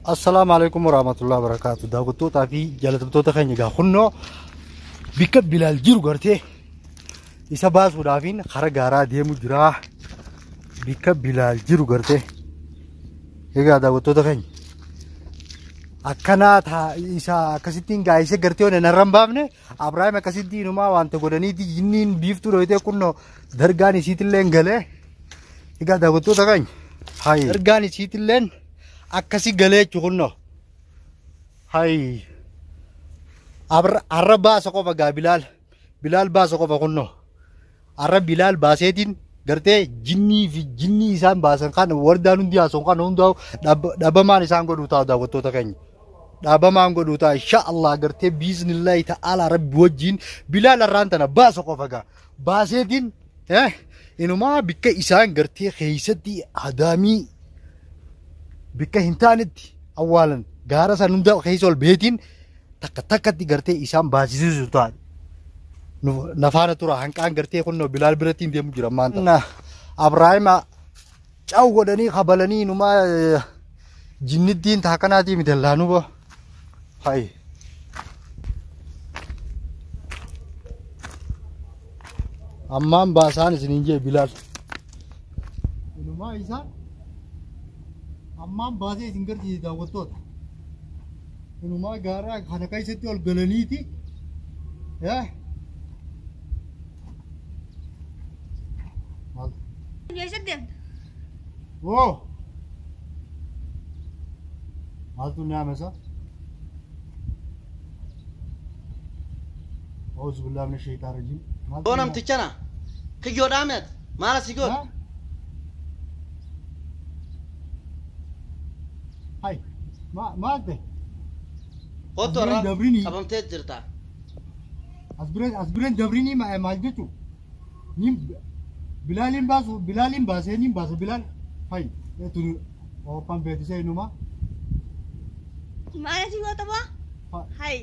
السلام عليكم ورحمة الله وبركاته. داوتوتا في جلتوتا خني جا خنو بيك بلال جيرو غرتي إساباس ودافين خرجارا ديمو جرا بيك بلال جيرو غرتي هيجا داوتوتا خني أكنات ها إسا كسيتين جايسة غرتي ونرم بامنه أبراهيم كسيتين وما وانت قدني دي جنين بيفتو رويته كنو درجاني سيتلين غله هيجا داوتوتا خني هاي درجاني سيتلين أكسي غله چكنو هاي Arab bahasa kau baga Bilal bahasa kau bakunno Arab Bilal bahasa edin gerte jinni isan bahasa kan wardanun dia songkan undau daba man isan go duta da goto ta kan daba man go duta insya Allah gerte bismillah ta'ala Arab wajin Bilal rantana bahasa kau baga bahasa edin inu ma bikka isan gerte khaisati adami bikka hintanit awalan gara sanunda khaisol betin takka di garte isam bazizu zutan nafana tura hangkan garte kunno Bilal beratin dia mujura manta nah Abrahim cau godani khabalani numa jinniddin takanati midallanu bo hai amman basan sininje Bilal numa isa amman baze singar ji da wotot Inuma gara khana kai se tol galani thi ya ये सब दे वो हाल तू नाम है सा औज़ बिल्लाहि मिनश शैतानिर रजीम bonam tichana kiyo damet mala sigo hai ma de hotora abam te jirta asbiren dabrini ma maljetu nim Bilalin basu nim basu Bilal hai itu oh pambe dise numa mana sih gua tahu hai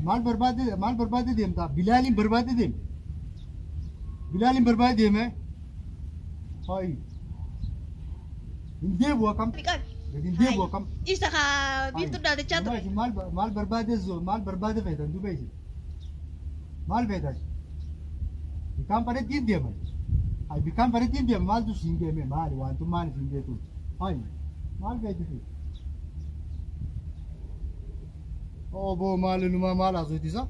mal berbad dem ta Bilalin berbad dem hai inde buah kam pikan jadi inde buah kam istaka bitu dah decat mal berbad vedan du beji mal vedan kam pada tin dia mai ai bikam pada tin dia mal tu singe me mal wan tu man singe tu hai mal veji oh bo mal numa mal azu tisa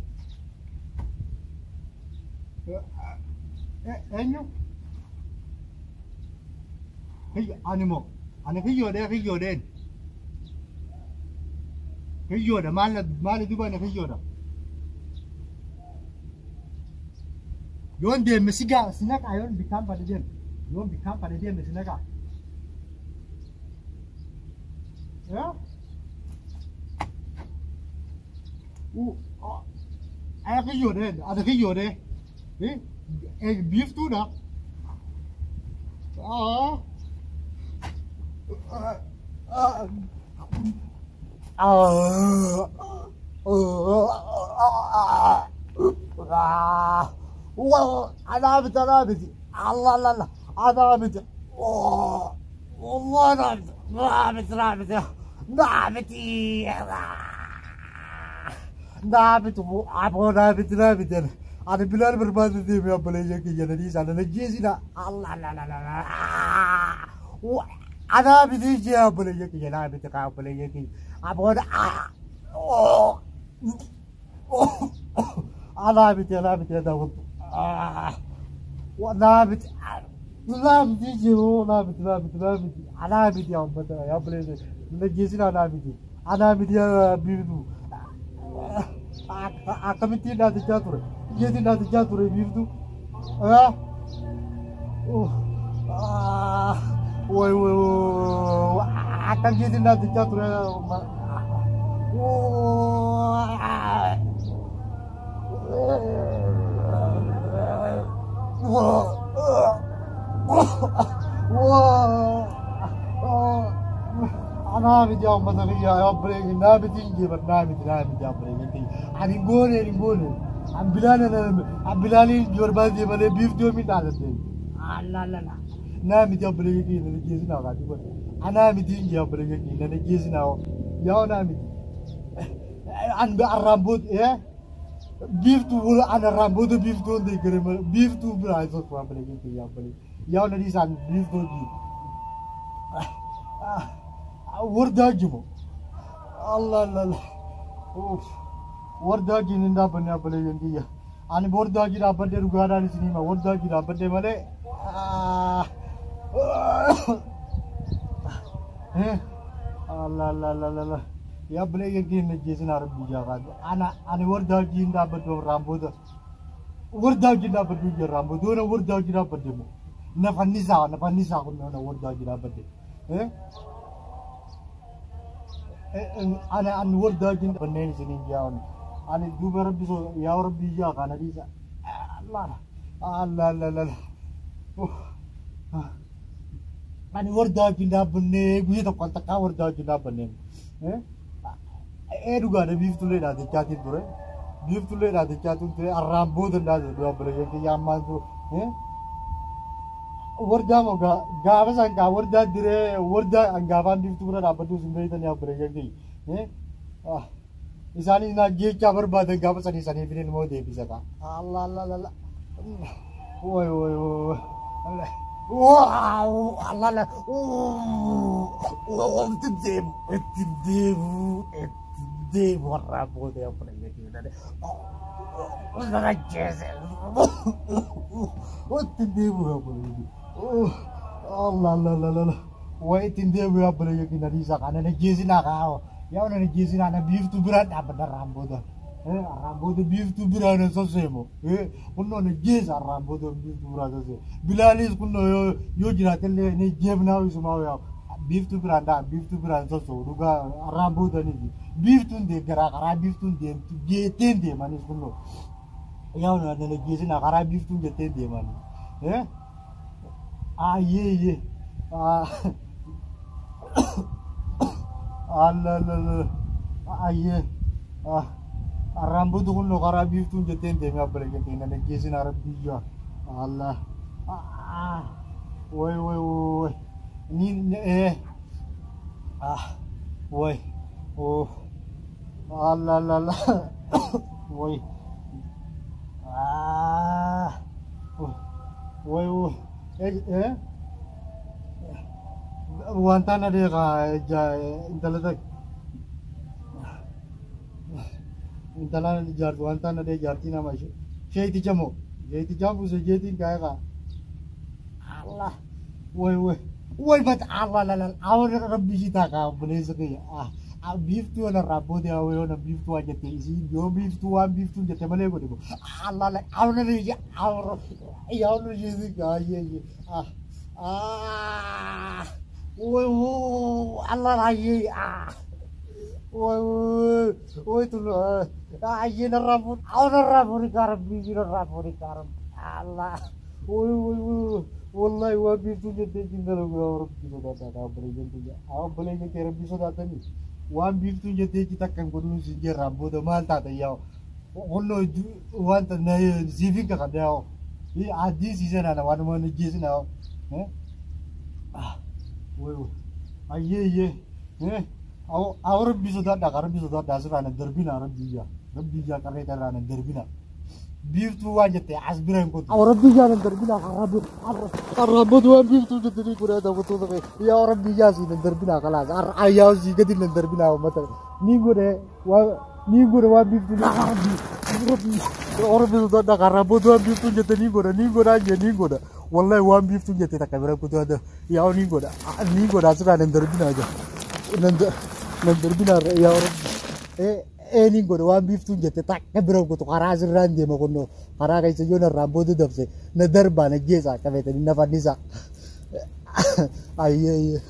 enyo hey animo ane kiyo den kiyo da mal du ba ne kiyo da yon dem mesiga sinak ayon bikam pada dem yon bikam pada dem mesinaka ya ada kiyo den beef tu dah أنا عبد الله لا أنا عبد والله نعبد أبغى نعبد أنا بلال برباد دي يا بلال كي جنادي سانا نجيسي نا الله لا أنا عبد يا بلال كي جنابي تكا بلال كي أبغى أنا عبد يا داود ونابت نابت أنا عبد يا أمتا يا بلال نجيسي نا أنا عبد يا بيردو kami tidak jatuh, dia tidak jatuh begitu, woi, akan dia tidak jatuh, أنا بدي أوم مثلا يا بريء نابتين جبر نابت يا بريء أنتي أنا نقول Bilal jorbaati malee biiftuu mi dhaalate. Alaalala. Naa miti abbilee kee na geessin haa kaati godhe. Anaa miti inji abbilee kee na geessin haa yaa naa miti. An be arraamboot biiftuu an arraamboota biiftuu hundi gare malee biiftuu biraa isa osoo abbilee kee yaa abbilee yaa na dhiisaan biiftuu hojii. Wardaa jimu. Alaalala. Wardaa jiin dhaabbanne abbilee kee. Ani wardaa jii dhaabbadde dhugaadhaan isin hima wardaa jii dhaabbadde malee. Allah. Ya boleh yang ni jesin Arab jaga. Ana warda jin dapat dua rambut. Warda jin dapat dua rambut. Dua warda jin dapat demo. Nafanisa aku na warda jin dapat de. Ana warda jin dapat ni sini jauh. Ana dua Arab so ya Arab jaga. Ana bisa. Allah. Ani warda jinda benne guye to kontak ka warda jinda benne duga da bif tule da chati dure bif tule da chatu te arambo da do bele ke yamma to warda mo ga basan ga warda dire warda angavan bif tule da badu sunde ta ya bele ke isani na ge kya barbad ga basan isani binen mo de bisa ka Allah oi Allah wow Allah Tidem warna putih apa lagi kita deh udah jazz tidem apa lagi Allah wah tidem apa lagi kita di sana ada jazz nak kau ya ada jazz nak beef tu berat apa dah rambut rambut beef tu berat sesuatu mo unnone jazz rambut beef tu berat sesuatu bilalis kunno yo jiratel ne jeb na wisu mau ya beef tu berat sesuatu juga rambut ni beef tu de gara beef tu de tende manis kunno ya ada jazz nak gara beef tu de tende manis ye Allah ye rambut kunno gara beef tu de tende me abale ke tina ne jazz na rabbiya Allah woi ni woi oh Allah woi woi wantana de ka intala jar wantana de jarti nama sheiti jamu se jetin kaya ka Allah woi bat Allah awar rabbi kita ka boleh sekali beef tu na rabo de awe na beef tu aja te isi yo beef tu jate male ko dego Allah awar ne ya awar je ka ye woi Allah ye woi tu ye na rabo awar rabo karam biji na rabo karam Allah woi wallahi wa beef tu jate jindal ko awar kita dah boleh je boleh je kira bisa datang ni wan beef tu jate kita kan kudu sinje rabo de mal ta da yaw onno wan ta na zivi ka da yaw I adi season ana wan mo ni jisi na woi ye awar bisa da kar bisa da asra na darbina rabbiya kare ta na darbina beef tu wajate asbiran ko awar rabbiya na darbina rabo tu beef tu jate ni kura da to ya rabbiya si na darbina kala ayaw si gadi na darbina mata ni gore wa beef tu na awar bisa da rabo tu beef tu jate ni gore aja ni gore wallahi wa beef tu jate ta kamera ko to da ya ni gore asra na darbina aja na darbina ya ni gore wa beef tu jate tak kamera ko to karaz rande mo kono kara kai se yo na rabo tu dapse na darba na jesa ka vete na fanisa ay